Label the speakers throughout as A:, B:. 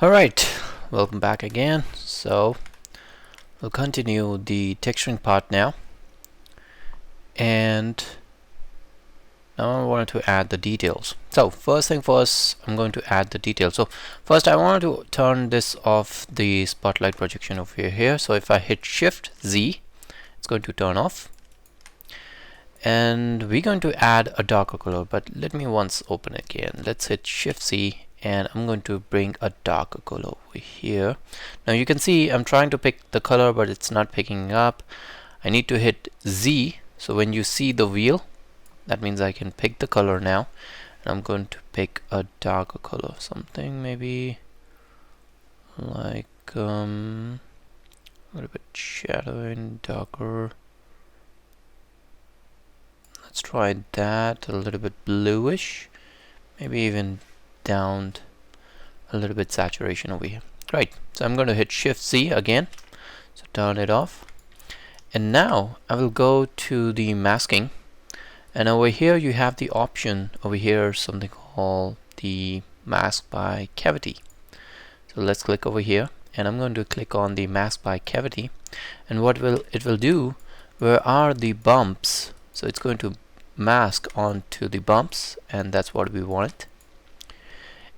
A: Alright, welcome back again. So we'll continue the texturing part now, and now I wanted to add the details. So first thing first, I'm going to add the details. So first I wanted to turn this off, the spotlight projection over here. So if I hit Shift Z, it's going to turn off, and we're going to add a darker color. But let me once open it again. Let's hit Shift Z, and I'm going to bring a darker color over here. Now you can see I'm trying to pick the color, but it's not picking up. I need to hit Z, so when you see the wheel, that means I can pick the color now. And I'm going to pick a darker color, something maybe like a little bit shadow and darker. Let's try that, a little bit bluish, maybe even down a little bit saturation over here. Great. So I'm going to hit Shift Z again, so turn it off, and now I will go to the masking, and over here you have the option over here, something called the mask by cavity. So let's click over here, and I'm going to click on the mask by cavity, and what it will do, where are the bumps, so it's going to mask onto the bumps, and that's what we want.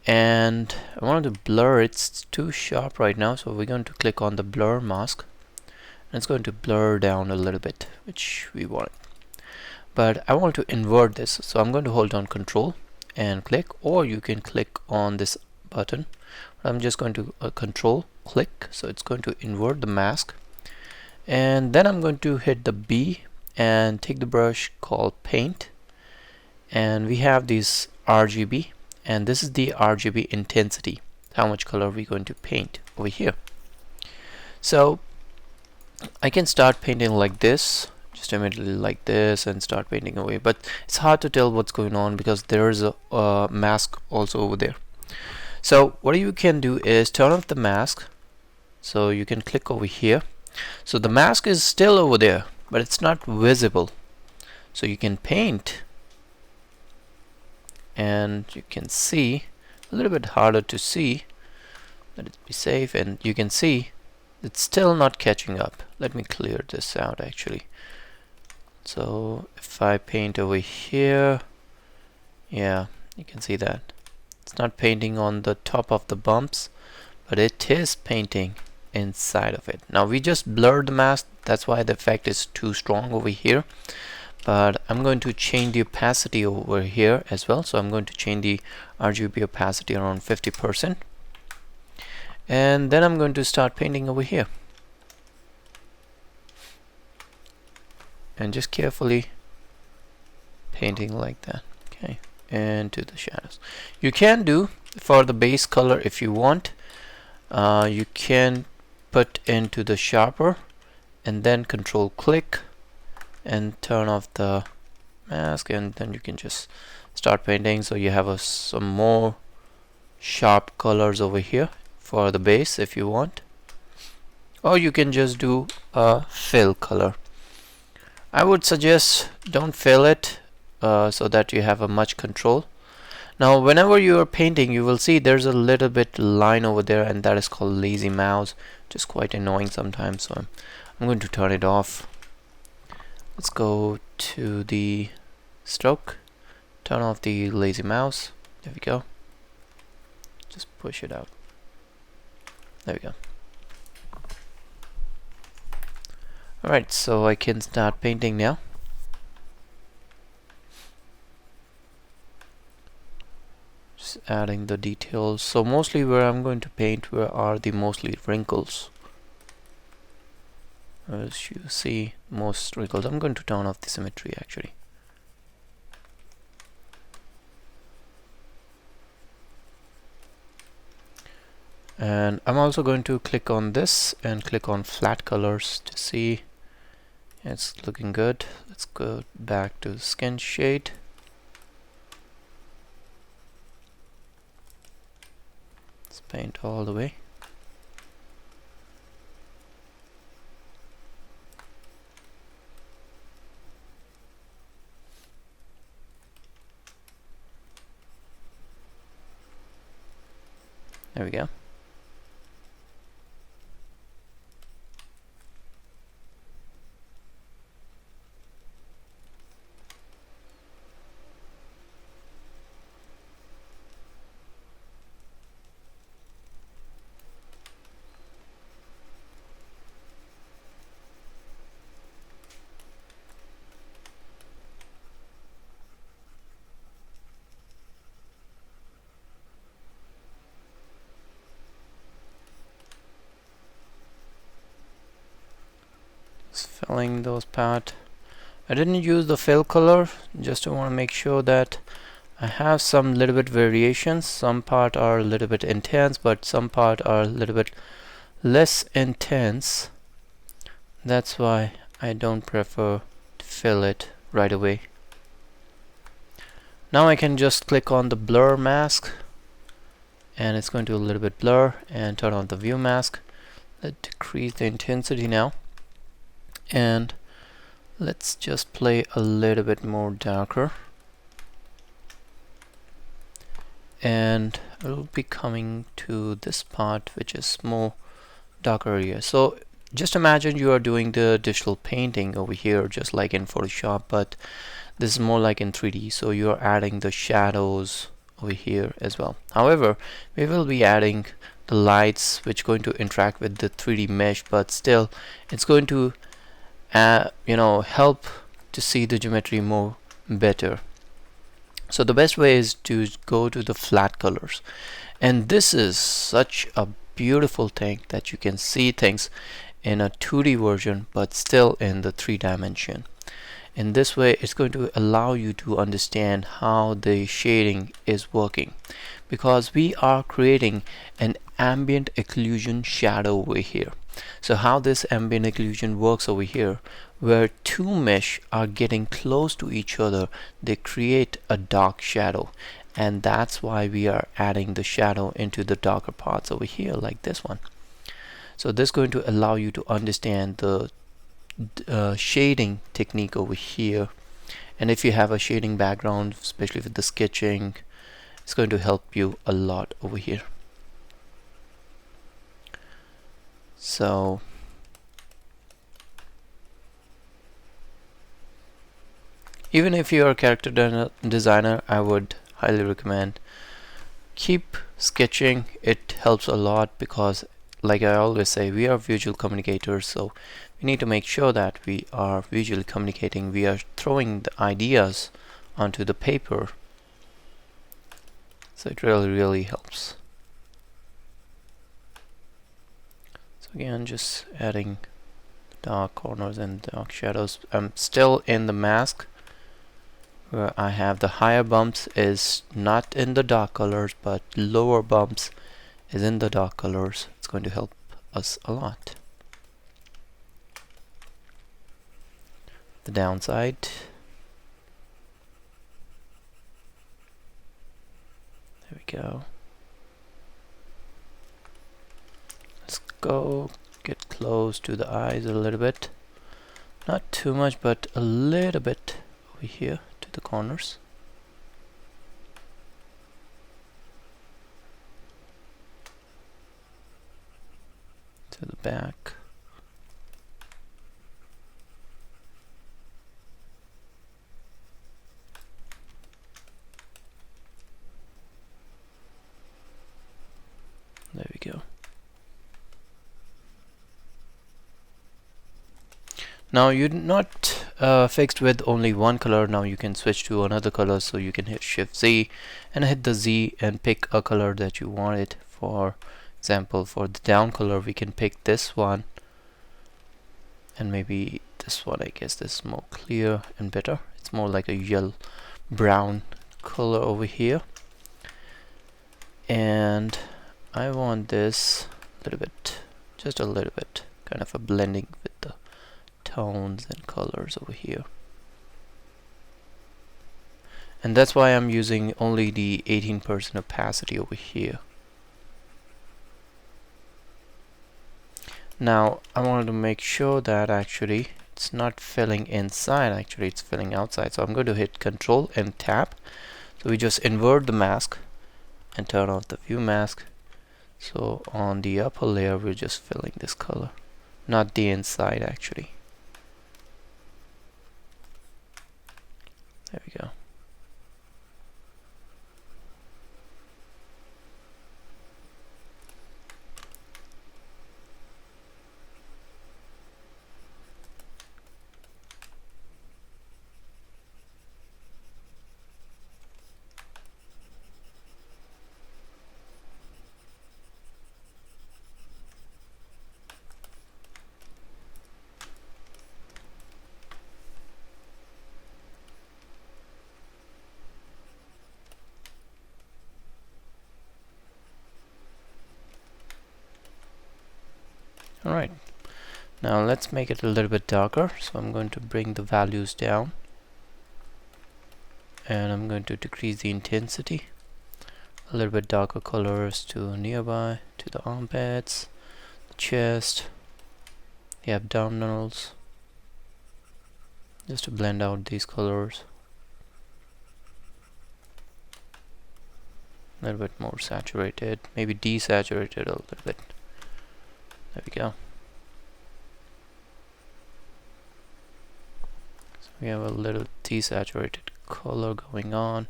A: And I wanted to blur it. It's too sharp right now, so we're going to click on the blur mask, and it's going to blur down a little bit, which we want. But I want to invert this, so I'm going to hold on Control and click, or you can click on this button. I'm just going to Control click, so it's going to invert the mask, and then I'm going to hit the B and take the brush called Paint, and we have these RGB, and this is the RGB intensity, how much color we're going to paint over here. So I can start painting like this, just immediately like this, and start painting away, but it's hard to tell what's going on because there is a mask also over there. So what you can do is turn off the mask, so you can click over here. So the mask is still over there, but it's not visible, so you can paint, and you can see a little bit harder to see. Let it be safe, and you can see it's still not catching up. Let me clear this out actually. So if I paint over here, yeah, you can see that it's not painting on the top of the bumps, but it is painting inside of it. Now we just blurred the mask, that's why the effect is too strong over here. But I'm going to change the opacity over here as well, so I'm going to change the RGB opacity around 50%, and then I'm going to start painting over here, and just carefully painting like that. Okay, and to the shadows. You can do for the base color if you want, you can put into the sharper and then Control click and turn off the mask, and then you can just start painting. So you have some more sharp colors over here for the base if you want, or you can just do a fill color. I would suggest don't fill it, so that you have a much control. Now whenever you are painting, you will see there's a little bit line over there, and that is called lazy mouse, which is quite annoying sometimes, so I'm going to turn it off. Let's go to the stroke, turn off the lazy mouse. There we go. Just push it out. There we go. Alright, so I can start painting now. Just adding the details. So mostly where I'm going to paint, where are the mostly wrinkles. As you see, most wrinkles. I'm going to turn off the symmetry actually. And I'm also going to click on this and click on flat colors to see. It's looking good. Let's go back to skin shade. Let's paint all the way. There we go. filling those parts. I didn't use the fill color, just to want to make sure that I have some little bit variations. Some part are a little bit intense, but some part are a little bit less intense. That's why I don't prefer to fill it right away. Now I can just click on the blur mask, and it's going to a little bit blur, and turn on the view mask. Let's decrease the intensity now, and let's just play a little bit more darker, and it'll be coming to this part which is more darker area. So just imagine you are doing the digital painting over here just like in Photoshop, but this is more like in 3D, so you're adding the shadows over here as well. However, we will be adding the lights which going to interact with the 3D mesh, but still it's going to help to see the geometry more better. So the best way is to go to the flat colors, and this is such a beautiful thing that you can see things in a 2D version but still in the 3 dimension. In this way it's going to allow you to understand how the shading is working, because we are creating an ambient occlusion shadow over here. So how this ambient occlusion works over here, where two mesh are getting close to each other, they create a dark shadow, and that's why we are adding the shadow into the darker parts over here like this one. So this is going to allow you to understand the shading technique over here, and if you have a shading background, especially with the sketching, it's going to help you a lot over here. So even if you are a character designer, I would highly recommend keep sketching. It helps a lot because, like I always say, we are visual communicators, so we need to make sure that we are visually communicating. We are throwing the ideas onto the paper, so it really helps. So again, just adding dark corners and dark shadows. I'm still in the mask, where I have the higher bumps is not in the dark colors, but lower bumps is in the dark colors. It's going to help us a lot. The downside. There we go. Let's go get close to the eyes a little bit. Not too much, but a little bit over here to the corners. To the back. There we go. Now you're not fixed with only one color. Now you can switch to another color, so you can hit Shift Z and hit the Z and pick a color that you want it. For example, for the down color we can pick this one, and maybe this one. I guess this is more clear and better. It's more like a yellow brown color over here, and I want this a little bit, just a little bit, kind of a blending with the tones and colors over here. And that's why I'm using only the 18% opacity over here. Now I wanted to make sure that actually it's not filling inside, actually it's filling outside. So I'm going to hit Control and Tab. So we just invert the mask and turn off the view mask. So on the upper layer we're just filling this color, not the inside actually. There we go. Alright, now let's make it a little bit darker. So I'm going to bring the values down, and I'm going to decrease the intensity. A little bit darker colors to nearby, to the armpits, the chest, the abdominals, just to blend out these colors. A little bit more saturated, maybe desaturated a little bit. There we go. So we have a little desaturated color going on.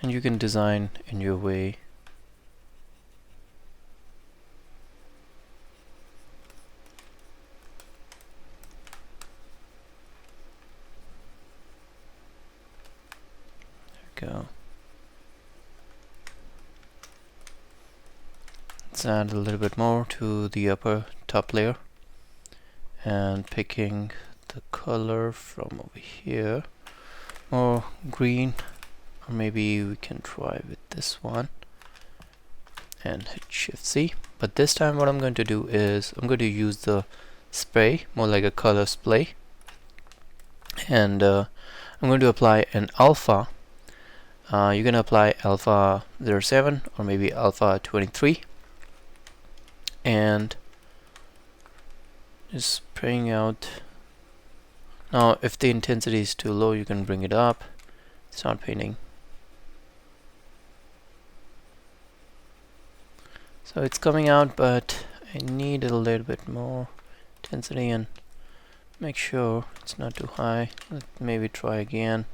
A: And you can design in your way. There we go. Let's add a little bit more to the upper top layer, and picking the color from over here, more green, or maybe we can try with this one and hit Shift C. But this time what I'm going to do is I'm going to use the spray, more like a color spray, and I'm going to apply an alpha. You can apply alpha 07 or maybe alpha 23, and just spraying out. Now if the intensity is too low, you can bring it up, start painting. So it's coming out, but I need a little bit more intensity, and make sure it's not too high. Let's maybe try again.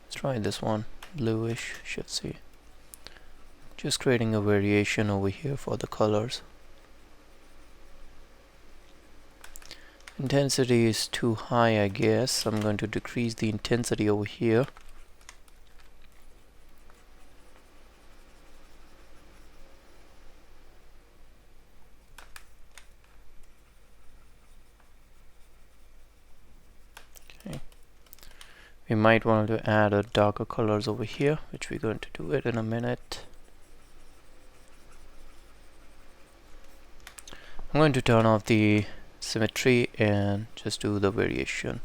A: Let's try this one, bluish, Shift C. Just creating a variation over here for the colors. Intensity is too high, I guess. I'm going to decrease the intensity over here. Okay. We might want to add a darker colors over here, which we're going to do it in a minute. I'm going to turn off the symmetry and just do the variation.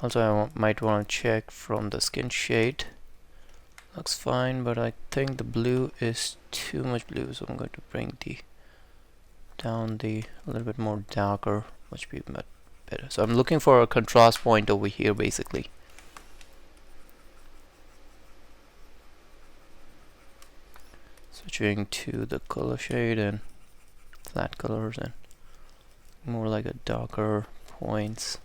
A: Also, I might want to check from the skin shade. Looks fine, but I think the blue is too much blue, so I'm going to bring down a little bit more darker, much be much better. So I'm looking for a contrast point over here, basically. Switching to the color shade and flat colors and more like a darker points.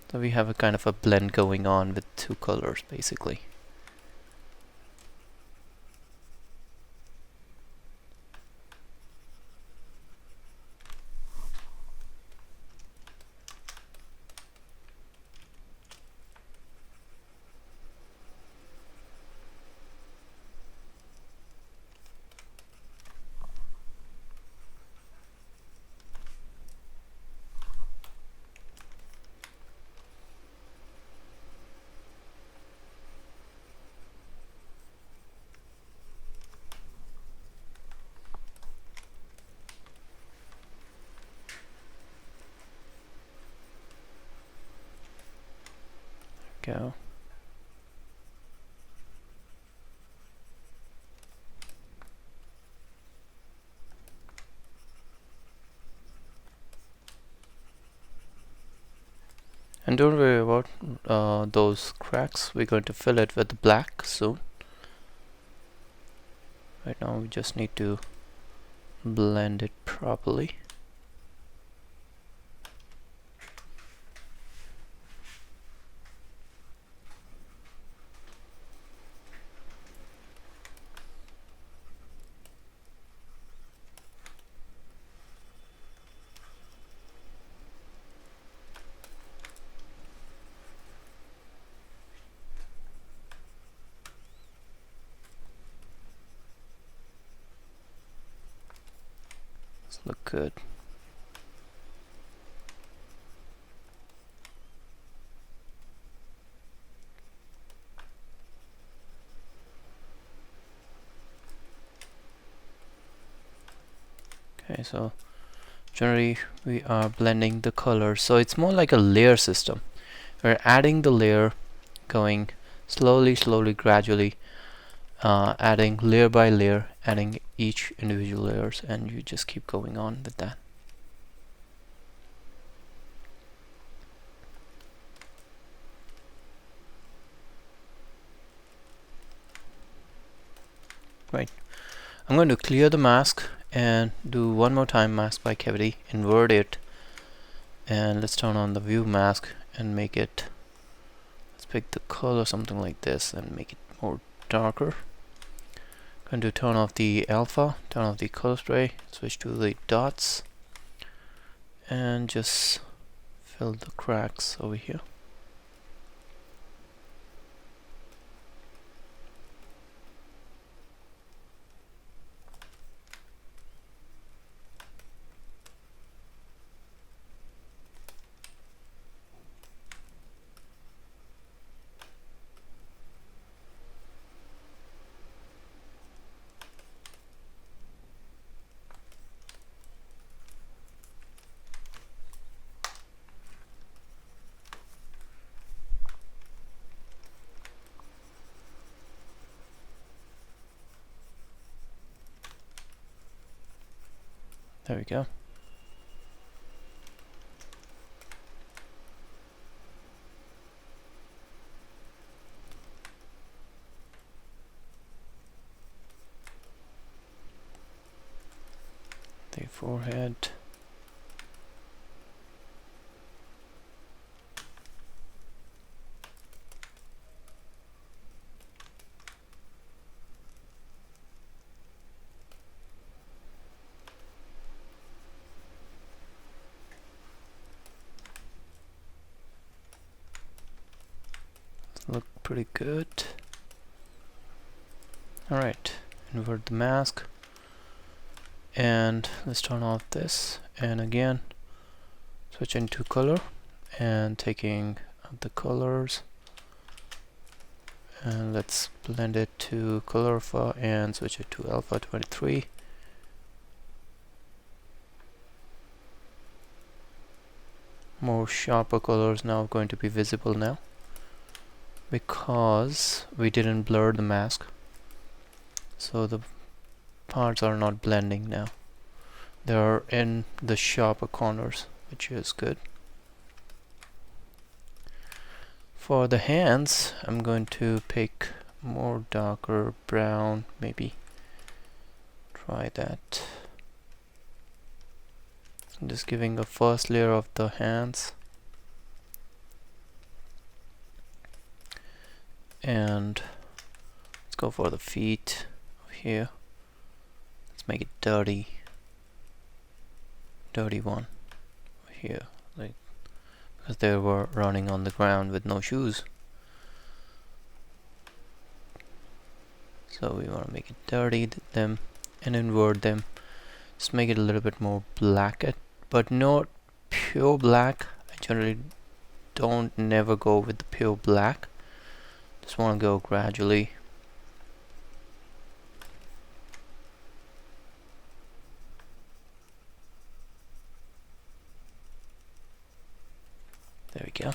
A: So we have a kind of a blend going on with two colors, basically. Go. And don't worry about those cracks. We're going to fill it with black soon. Right now we just need to blend it properly. Look good. so generally we are blending the colors, so it's more like a layer system. We're adding the layer, going slowly, gradually, adding layer by layer, adding each individual layers, and you just keep going on with that. Right. I'm going to clear the mask and do one more time mask by cavity, invert it, and let's turn on the view mask and make it, let's pick the color something like this and make it more darker. Going to turn off the alpha, turn off the color spray, switch to the dots, and just fill the cracks over here. There we go. The forehead. Look pretty good. Alright, invert the mask, and let's turn off this, and again switch into color and taking out the colors, and let's blend it to color alpha and switch it to alpha 23. More sharper colors now going to be visible now, because we didn't blur the mask, so the parts are not blending now. They are in the sharper corners, which is good. For the hands, I'm going to pick more darker brown, maybe. Try that. I'm just giving a first layer of the hands. And let's go for the feet over here. Let's make it dirty one over here, like, because they were running on the ground with no shoes. So we want to make it dirty them and invert them. Just make it a little bit more black, but not pure black. I generally don't never go with the pure black. Just want to go gradually. There we go.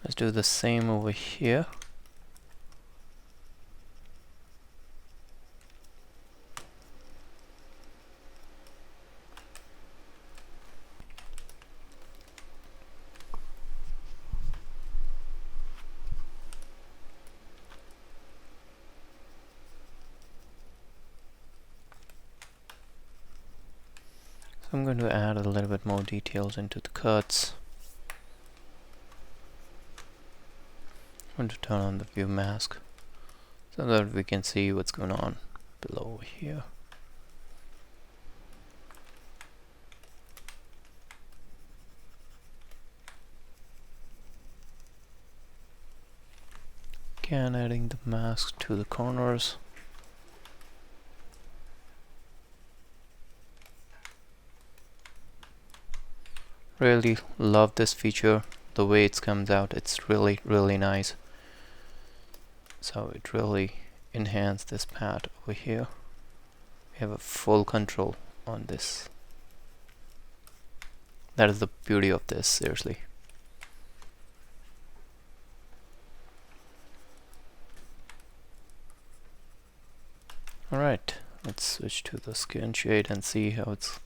A: Let's do the same over here. So I'm going to add a little bit more details into the cuts. I'm going to turn on the view mask so that we can see what's going on below here. Again, adding the mask to the corners. Really love this feature, the way it comes out. It's really nice. So it really enhanced this part over here. We have a full control on this. That is the beauty of this, seriously. Alright, let's switch to the skin shade and see how it's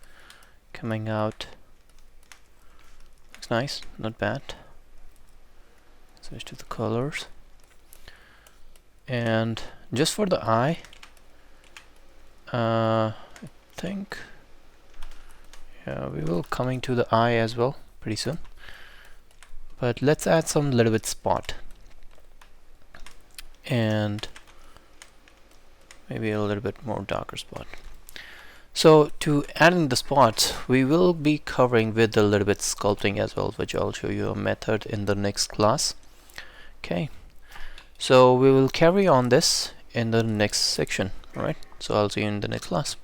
A: coming out. Looks nice, not bad. Switch to the colors. And just for the eye, I think, yeah, we will coming to the eye as well pretty soon. But let's add some little bit spot. And maybe a little bit more darker spot. So to add in the spots, we will be covering with a little bit sculpting as well, which I'll show you a method in the next class. Okay, so we will carry on this in the next section. Alright, so I'll see you in the next class.